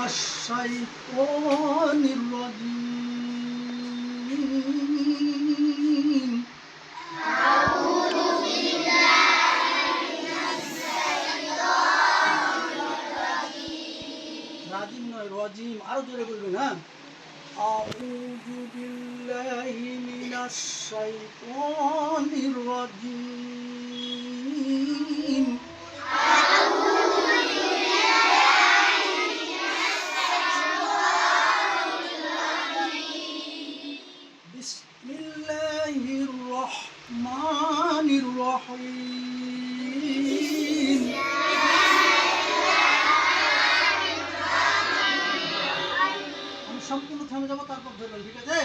الشيطان الرجيم أعوذ بالله من الشيطان الرجيم রাজিম নয় রজিম আরো জোরে বলবেন হ্যাঁ আউযু বিল্লাহি মিনাশ শাইতানির রাজিম বিসমিল্লাহির রহমানির রহিম সম্পূর্ণ থেমে যাবো তারপর ধরবেন ঠিক আছে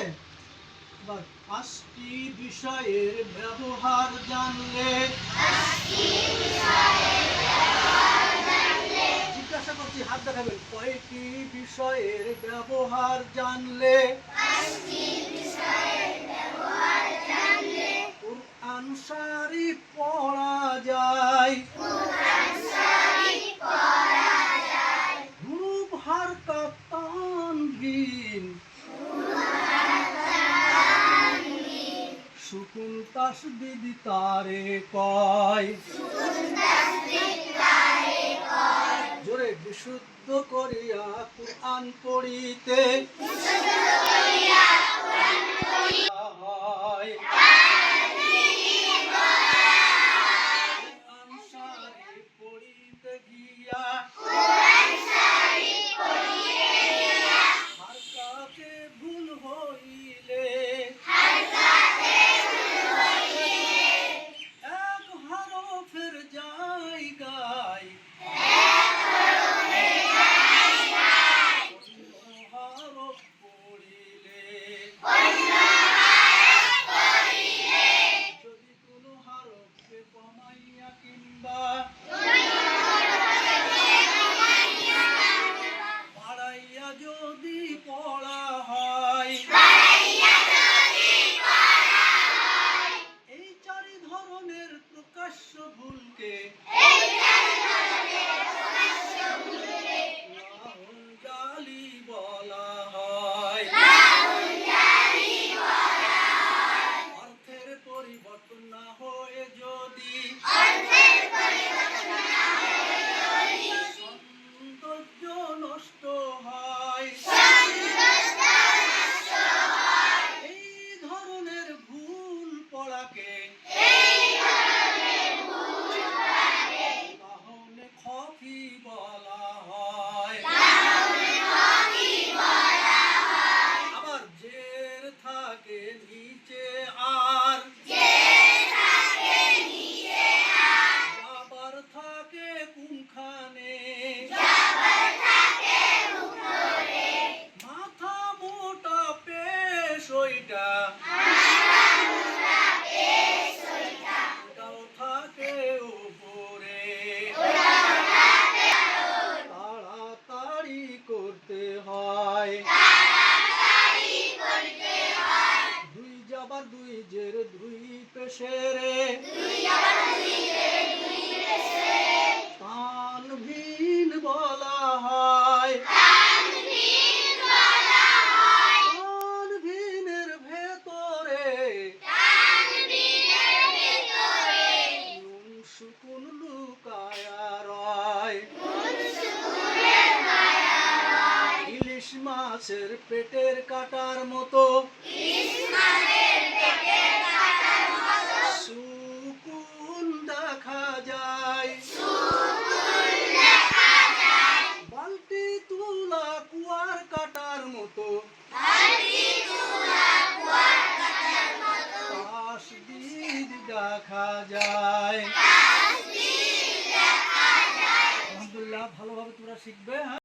এবার 5টি বিষয়ের ব্যবহার জানলে জিজ্ঞাসা করছি হাত দেখাবেন কয়টি বিষয়ের ব্যবহার জানলে কুরআন শরীফ পড়া যায় হুরুফ হারকাত তানবিন সুকুন তাসদীদ তারে কয় জোরে বিশুদ্ধ করিয়া কুরআন পড়িতে হয় কুরআন শরীফ পড়িতে গিয়া হারকাতে ভুল হইলে এক হরফের জায়গায় হরফ পড়িলে যদি কোনো হরফকে কমাইয়া কিংবা বাড়াইয়া যদি পড়া হয় এই চারি ধরনের প্রকাশ্য ভুলকে লাহুল জালি বলা হয় অর্থের পরিবর্তন না হয়ে যদি সৌন্দর্য নষ্ট হয় এই ধরনের ভুল পড়াকে লাহনে খফি বলা হয় আবার জের থাকে নিচে আর জাবার থাকে কোনখানে মাথা মোটা পেশ ওইটা ওটাও থাকে উপরে তাড়াতাড়ি করতে হয় দুই জাবার দুই জের দুই পেশেরে তানভিন বলা হয় তানভিনের ভেতরে নুন সুকুন লুকায়া রয় ইলিশ মাছের পেটের কাটার মতো সুকুন দেখা যায় বালতি তুলা কুয়ার কাটার মতো তাসদীদ দেখা যায় আলহামদুলিল্লাহ ভালোভাবে তোমরা শিখবে হ্যাঁ।